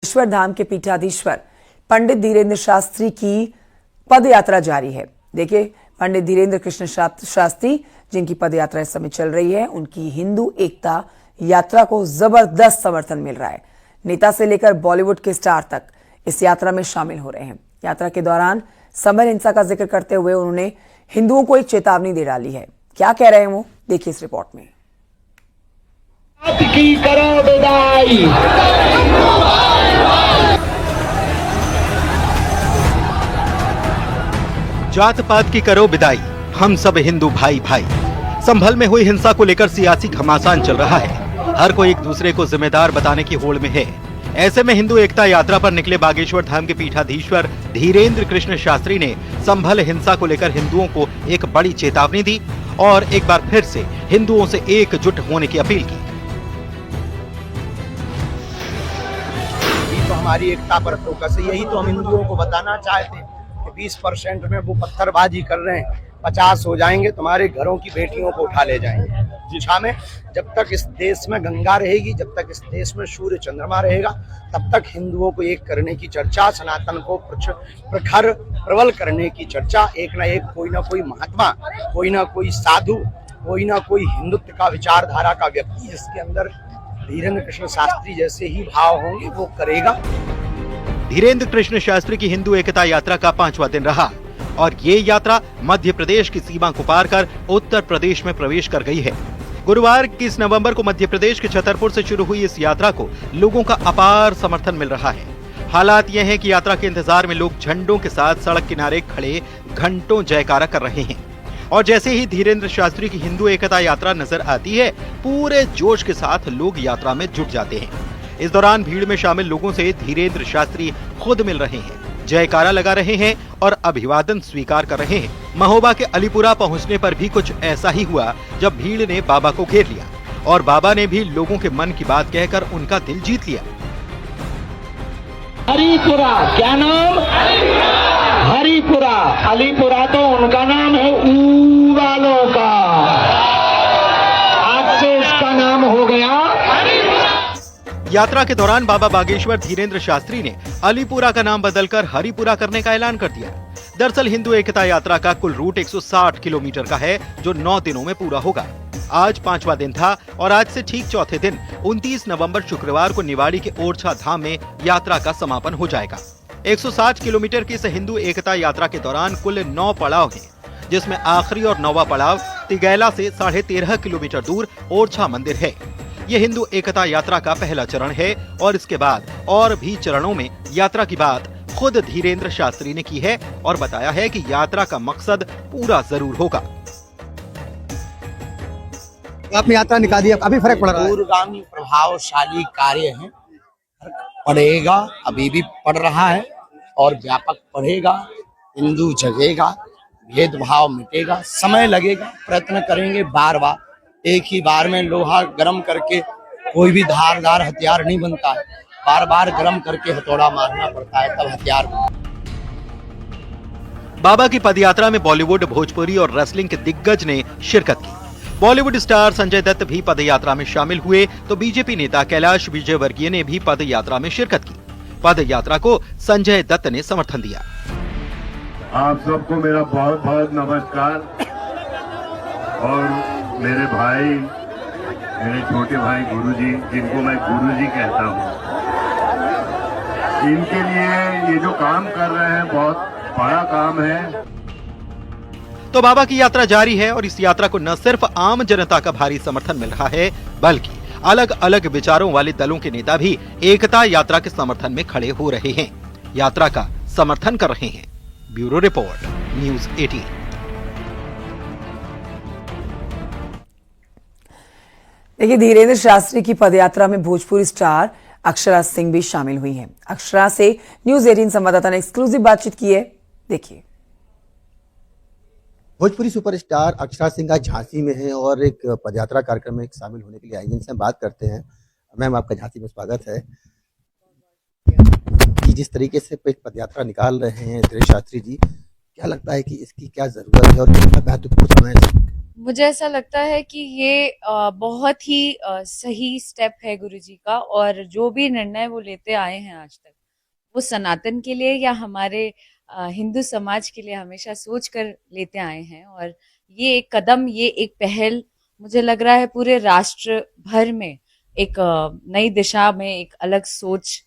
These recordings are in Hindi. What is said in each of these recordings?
ईश्वर धाम के पीठाधीश्वर पंडित धीरेन्द्र शास्त्री की पद यात्रा जारी है। देखिए, पंडित धीरेन्द्र कृष्ण शास्त्री जिनकी पद यात्रा इस समय चल रही है, उनकी हिंदू एकता यात्रा को जबरदस्त समर्थन मिल रहा है। नेता से लेकर बॉलीवुड के स्टार तक इस यात्रा में शामिल हो रहे हैं। यात्रा के दौरान समर हिंसा का जिक्र करते हुए उन्होंने हिंदुओं को एक चेतावनी दे डाली है। क्या कह रहे हैं वो, देखिए इस रिपोर्ट में। की करो विदाई, जात पात की करो विदाई, हम सब हिंदू भाई भाई। संभल में हुई हिंसा को लेकर सियासी घमासान चल रहा है। हर कोई एक दूसरे को जिम्मेदार बताने की होड़ में है। ऐसे में हिंदू एकता यात्रा पर निकले बागेश्वर धाम के पीठाधीश्वर धीरेन्द्र कृष्ण शास्त्री ने संभल हिंसा को लेकर हिंदुओं को एक बड़ी चेतावनी दी और एक बार फिर से हिंदुओं से एकजुट होने की अपील की। तो हमारी एकता पर फोकस है। यही तो हम हिंदुओं को बताना चाहते हैं कि 20% में वो पत्थरबाजी कर रहे हैं, 50 हो जाएंगे, तुम्हारे घरों की बेटियों को उठा ले जाएंगे। दिशा में जब तक इस देश में गंगा रहेगी, जब तक इस देश में सूर्य चंद्रमा रहेगा, तब तक हिंदुओं को एक करने की चर्चा, सनातन को प्रखर प्रबल करने की चर्चा, एक ना एक कोई ना कोई महात्मा, कोई ना कोई साधु, कोई ना कोई हिंदुत्व का विचारधारा का व्यक्ति जिसके अंदर धीरेन्द्र कृष्ण शास्त्री जैसे ही भाव होंगे वो करेगा। धीरेन्द्र कृष्ण शास्त्री की हिंदू एकता यात्रा का 5वां दिन रहा और ये यात्रा मध्य प्रदेश की सीमा को पार कर उत्तर प्रदेश में प्रवेश कर गई है। गुरुवार 21 नवंबर को मध्य प्रदेश के छतरपुर से शुरू हुई इस यात्रा को लोगों का अपार समर्थन मिल रहा है। हालात यह है कि यात्रा के इंतजार में लोग झंडों के साथ सड़क किनारे खड़े घंटों जयकारा कर रहे हैं और जैसे ही धीरेन्द्र शास्त्री की हिंदू एकता यात्रा नजर आती है, पूरे जोश के साथ लोग यात्रा में जुट जाते हैं। इस दौरान भीड़ में शामिल लोगों से धीरेन्द्र शास्त्री खुद मिल रहे हैं, जयकारा लगा रहे हैं और अभिवादन स्वीकार कर रहे हैं। महोबा के अलीपुरा पहुंचने पर भी कुछ ऐसा ही हुआ जब भीड़ ने बाबा को घेर लिया और बाबा ने भी लोगों के मन की बात कहकर उनका दिल जीत लिया। हरिपुरा, क्या नाम? हरिपुरा। अलीपुरा तो उनका नाम है ऊ वालों का, आज से इसका नाम हो गया। यात्रा के दौरान बाबा बागेश्वर धीरेन्द्र शास्त्री ने अलीपुरा का नाम बदलकर हरिपुरा करने का ऐलान कर दिया। दरअसल हिंदू एकता यात्रा का कुल रूट 160 किलोमीटर का है जो 9 दिनों में पूरा होगा। आज 5वां दिन था और आज से ठीक चौथे दिन 29 नवंबर शुक्रवार को निवाड़ी के ओरछा धाम में यात्रा का समापन हो जाएगा। 160 किलोमीटर की इस हिंदू एकता यात्रा के दौरान कुल 9 पड़ाव हैं, जिसमें आखिरी और 9वां पड़ाव तिगैला से 13.5 किलोमीटर दूर ओरछा मंदिर है। ये हिंदू एकता यात्रा का पहला चरण है और इसके बाद और भी चरणों में यात्रा की बात खुद धीरेन्द्र शास्त्री ने की है और बताया है कि यात्रा का मकसद पूरा जरूर होगा। आपने यात्रा निकाली है, काफी फर्क पड़ रहा है। दूरगामी प्रभावशाली कार्य है, पड़ेगा, अभी भी पड़ रहा है और व्यापक पड़ेगा। हिंदू जगेगा, भेदभाव मिटेगा, समय लगेगा, प्रयत्न करेंगे बार बार। एक ही बार में लोहा गर्म करके कोई भी धारदार हथियार नहीं बनता है, बार बार गर्म करके हथौड़ा मारना पड़ता है तब हथियार बनता है। बाबा की पदयात्रा में बॉलीवुड, भोजपुरी और रेसलिंग के दिग्गज ने शिरकत की। बॉलीवुड स्टार संजय दत्त भी पदयात्रा में शामिल हुए तो बीजेपी नेता कैलाश विजयवर्गीय ने भी पदयात्रा में शिरकत की। पदयात्रा को संजय दत्त ने समर्थन दिया। आप सबको मेरा बहुत बहुत नमस्कार और मेरे भाई, मेरे छोटे भाई गुरुजी, जिनको मैं गुरुजी कहता हूँ, इनके लिए ये जो काम कर रहे हैं बहुत बड़ा काम है। तो बाबा की यात्रा जारी है और इस यात्रा को न सिर्फ आम जनता का भारी समर्थन मिल रहा है, बल्कि अलग अलग विचारों वाले दलों के नेता भी एकता यात्रा के समर्थन में खड़े हो रहे हैं, यात्रा का समर्थन कर रहे हैं। Bureau report, news 18। देखिए, धीरेन्द्र शास्त्री की पदयात्रा में भोजपुरी स्टार अक्षरा सिंह भी शामिल हुई हैं। अक्षरा से न्यूज़ 18 संवाददाता ने एक्सक्लूसिव बातचीत की है, देखिए। भोजपुरी सुपरस्टार अक्षरा सिंह आज झांसी में है और एक पदयात्रा कार्यक्रम में शामिल होने के लिए आई, जिनसे बात करते हैं। मैम, आपका झांसी में स्वागत है। कि जिस तरीके से एक पदयात्रा निकाल रहे हैं धीरेन्द्र शास्त्री जी, क्या लगता है कि इसकी क्या जरूरत है और कितना महत्वपूर्ण समय है? मुझे ऐसा लगता है कि ये बहुत ही सही स्टेप है गुरुजी का, और जो भी निर्णय वो लेते आए हैं आज तक, वो सनातन के लिए या हमारे हिंदू समाज के लिए हमेशा सोच कर लेते आए हैं। और ये एक कदम, ये एक पहल मुझे लग रहा है पूरे राष्ट्र भर में एक नई दिशा में एक अलग सोच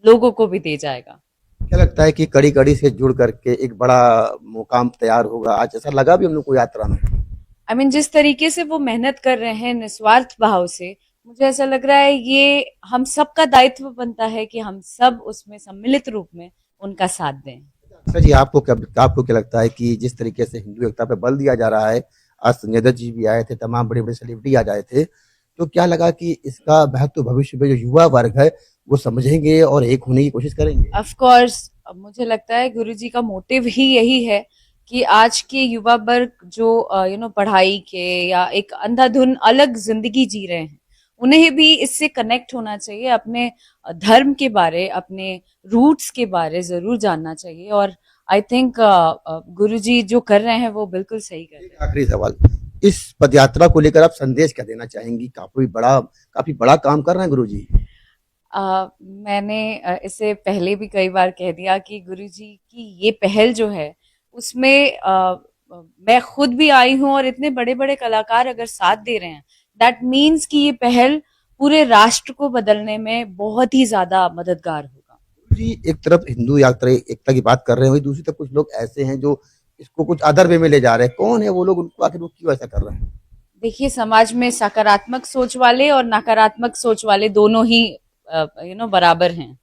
लोगों को भी दे जाएगा। क्या लगता है कि कड़ी कड़ी से जुड़ करके एक बड़ा मुकाम तैयार होगा? आज ऐसा लगा भी हम लोग को यात्रा में। जिस तरीके से वो मेहनत कर रहे हैं निस्वार्थ भाव से, मुझे ऐसा लग रहा है ये हम सबका दायित्व बनता है कि हम सब उसमें सम्मिलित रूप में उनका साथ दें। सर जी, आपको क्या लगता है कि जिस तरीके से हिंदू एकता पे बल दिया जा रहा है, आज संजय दत्त जी भी आए थे, तमाम बड़े बड़े सेलिब्रिटी आज आए थे, तो क्या लगा कि इसका महत्व भविष्य में जो युवा वर्ग है वो समझेंगे और एक होने की कोशिश करेंगे? ऑफ कोर्स, मुझे लगता है गुरुजी का मोटिव ही यही है कि आज के युवा वर्ग जो पढ़ाई के या एक अंधाधुन अलग जिंदगी जी रहे हैं, उन्हें भी इससे कनेक्ट होना चाहिए, अपने धर्म के बारे, अपने रूट्स के बारे जरूर जानना चाहिए। और आई थिंक गुरुजी जो कर रहे हैं वो बिल्कुल सही कर रहे हैं। आखिरी सवाल, इस पदयात्रा को लेकर आप संदेश क्या देना चाहेंगी? काफी बड़ा काम कर रहे हैं गुरुजी। मैंने इससे पहले भी कई बार कह दिया कि गुरुजी की ये पहल जो है उसमें मैं खुद भी आई हूं, और इतने बड़े बड़े कलाकार अगर साथ दे रहे हैं, दैट मीन्स कि ये पहल पूरे राष्ट्र को बदलने में बहुत ही ज्यादा मददगार होगा। जी, एक तरफ हिंदू यात्रा एकता की बात कर रहे हैं, वही दूसरी तरफ कुछ लोग ऐसे हैं जो इसको कुछ अदर वे में ले जा रहे हैं। कौन है वो लोग? उनको आखिर वो क्यों ऐसा कर रहे हैं? देखिए, समाज में सकारात्मक सोच वाले और नकारात्मक सोच वाले दोनों ही बराबर हैं।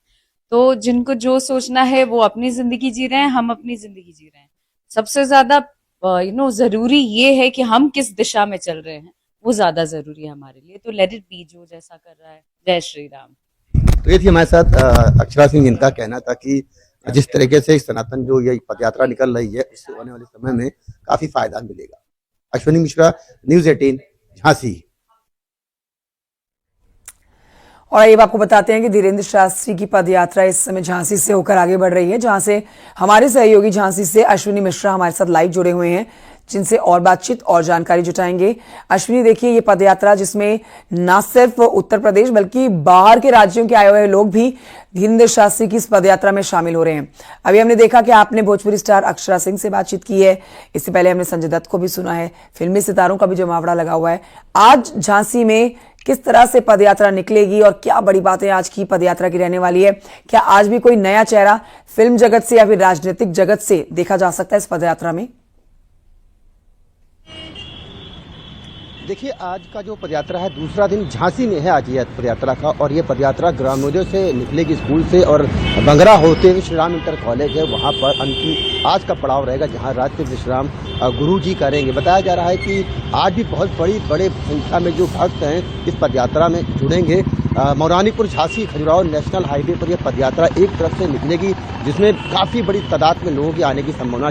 तो जिनको जो सोचना है वो अपनी जिंदगी जी रहे हैं, हम अपनी जिंदगी जी रहे हैं। सबसे ज्यादा जरूरी ये है कि हम किस दिशा में चल रहे हैं, वो ज्यादा जरूरी है हमारे लिए। तो लेट इट बी, जो जैसा कर रहा है। जय श्री राम। तो ये थी हमारे साथ अक्षरा सिंह, जिनका कहना था कि जिस तरीके से सनातन जो ये पदयात्रा निकल रही है, इससे आने वाले समय में काफी फायदा मिलेगा। अश्विनी मिश्रा, न्यूज़ 18, झांसी। और अब आपको बताते हैं कि धीरेन्द्र शास्त्री की पदयात्रा इस समय झांसी से होकर आगे बढ़ रही है, जहां से हमारे सहयोगी झांसी से अश्विनी मिश्रा हमारे साथ लाइव जुड़े हुए हैं, जिनसे और बातचीत और जानकारी जुटाएंगे। अश्विनी, देखिए, ये पदयात्रा जिसमें न सिर्फ उत्तर प्रदेश बल्कि बाहर के राज्यों के आए हुए लोग भी धीरेन्द्र शास्त्री की इस पदयात्रा में शामिल हो रहे हैं। अभी हमने देखा कि आपने भोजपुरी स्टार अक्षरा सिंह से बातचीत की है, इससे पहले हमने संजय दत्त को भी सुना है, फिल्मी सितारों का भी जमावड़ा लगा हुआ है। आज झांसी में किस तरह से पदयात्रा निकलेगी और क्या बड़ी बातें आज की पदयात्रा की रहने वाली है? क्या आज भी कोई नया चेहरा फिल्म जगत से या फिर राजनीतिक जगत से देखा जा सकता है इस पदयात्रा में? देखिए, आज का जो पदयात्रा है दूसरा दिन झांसी में है आज ये पदयात्रा का, और ये पदयात्रा ग्रामोदय से निकलेगी स्कूल से, और बंगरा होते हुए श्री राम इंटर कॉलेज है वहाँ पर अंतिम आज का पड़ाव रहेगा, जहाँ रात्रि विश्राम गुरुजी करेंगे। बताया जा रहा है कि आज भी बहुत बड़े संख्या में जो भक्त हैं इस पदयात्रा में जुड़ेंगे। मौरानीपुर झांसी खजुराहो नेशनल हाईवे पर यह पदयात्रा एक तरफ से निकलेगी, जिसमें काफी बड़ी तादाद में लोगों की आने की संभावना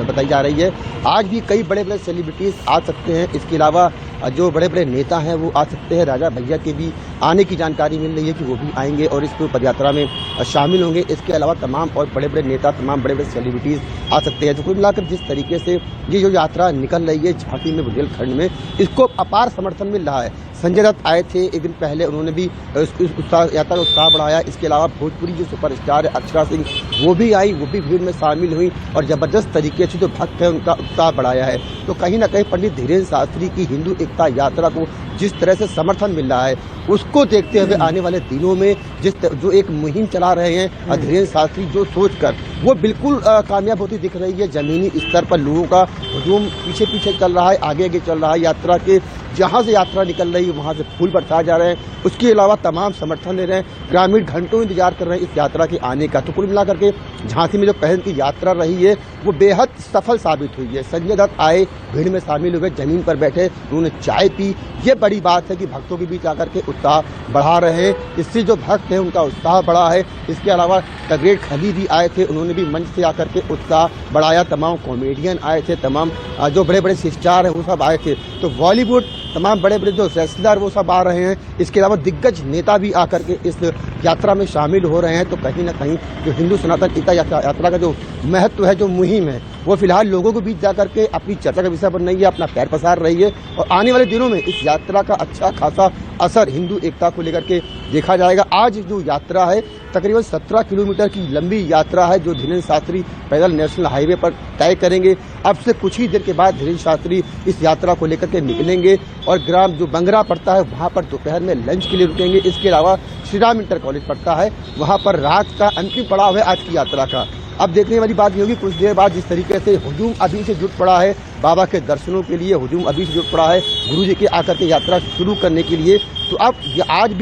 बताई जा रही है। आज भी कई बड़े बड़े सेलिब्रिटीज आ सकते हैं, इसके अलावा जो बड़े बड़े नेता हैं वो आ सकते हैं। राजा भैया के भी आने की जानकारी मिल रही है कि वो भी आएंगे और इस पदयात्रा में शामिल होंगे। इसके अलावा तमाम और बड़े बड़े नेता, तमाम बड़े बड़े सेलिब्रिटीज आ सकते हैं। तो कुल मिलाकर जिस तरीके से ये जो यात्रा निकल रही है झांसी में, बुंदेलखंड में, इसको अपार समर्थन मिल रहा है। संजय दत्त आए थे एक दिन पहले, उन्होंने भी यात्रा का उत्साह बढ़ाया। इसके अलावा भोजपुरी जो सुपरस्टार है अक्षरा सिंह, वो भी आई, वो भी भीड़ में शामिल हुई और जबरदस्त तरीके से जो भक्त है उनका उत्साह बढ़ाया है। तो कहीं ना कहीं पंडित धीरेन्द्र शास्त्री की हिंदू एकता यात्रा को जिस तरह से समर्थन मिल रहा है, उसको देखते हुए आने वाले दिनों में जो एक मुहिम चला रहे हैं धीरेन्द्र शास्त्री, जो सोचकर वो बिल्कुल कामयाब होती दिख रही है। जमीनी स्तर पर लोगों का हुजूम पीछे चल रहा है, आगे चल रहा है। यात्रा के जहां से यात्रा निकल रही है वहां से फूल बरसाए जा रहे हैं। उसके अलावा तमाम समर्थन दे रहे हैं। ग्रामीण घंटों इंतजार कर रहे हैं इस यात्रा के आने का। तो कुल मिलाकर के झांसी में जो पहले की यात्रा रही है वो बेहद सफल साबित हुई है। संजय दत्त आए, भीड़ में शामिल हुए, जमीन पर बैठे, उन्होंने चाय पी। ये बड़ी बात है कि भक्तों के बीच आकर के उत्साह बढ़ा रहे हैं। इससे जो भक्त हैं उनका उत्साह बढ़ा है। इसके अलावा द ग्रेट खली भी आए थे, उन्होंने भी मंच से आकर के उत्साह बढ़ाया। तमाम कॉमेडियन आए थे, तमाम जो बड़े बड़े स्टार हैं वो सब आए थे। तो बॉलीवुड तमाम बड़े बड़े जो रेसलर वो सब आ रहे हैं, इसके अलावा दिग्गज नेता भी आकर के इस यात्रा में शामिल हो रहे हैं। तो कहीं ना कहीं जो हिंदू सनातन एकता यात्रा का जो महत्व है, जो मुहिम है, वो फिलहाल लोगों के बीच जाकर के अपनी चर्चा का विषय बन रही है, अपना पैर पसार रही है। और आने वाले दिनों में इस यात्रा का अच्छा खासा असर हिंदू एकता को लेकर के देखा जाएगा। आज जो यात्रा है तकरीबन 17 किलोमीटर की लंबी यात्रा है, जो धीरेन्द्र शास्त्री पैदल नेशनल हाईवे पर तय करेंगे। अब से कुछ ही देर के बाद धीरेन्द्र शास्त्री इस यात्रा को लेकर के निकलेंगे और ग्राम जो बंगरा पड़ता है वहां पर दोपहर में लंच के लिए रुकेंगे। इसके अलावा श्री राम इंटर कॉलेज पड़ता है, वहां पर रात का अंतिम पड़ाव है आज की यात्रा का। अब देखने वाली बात ये होगी कुछ देर बाद जिस तरीके से हुजूम अभी से जुट पड़ा है, बाबा के दर्शनों के लिए हुजूम अभी से जुट पड़ा है गुरुजी के आकर के यात्रा शुरू करने के लिए। तो अब आज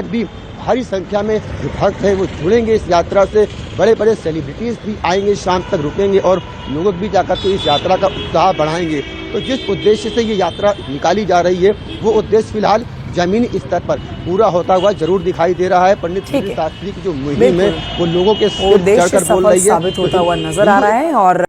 भी भारी संख्या में जो भक्त हैं वो जुड़ेंगे इस यात्रा से। बड़े बड़े सेलिब्रिटीज भी आएंगे, शाम तक रुकेंगे और लोगों के बीच आकर के इस यात्रा का उत्साह बढ़ाएंगे। तो जिस उद्देश्य से ये यात्रा निकाली जा रही है वो उद्देश्य फिलहाल जमीनी स्तर पर पूरा होता हुआ जरूर दिखाई दे रहा है। पंडित धीरेन्द्र शास्त्री की जो मुहिम है वो लोगों के उद्देश्य सफल साबित होता हुआ नजर आ रहा है। और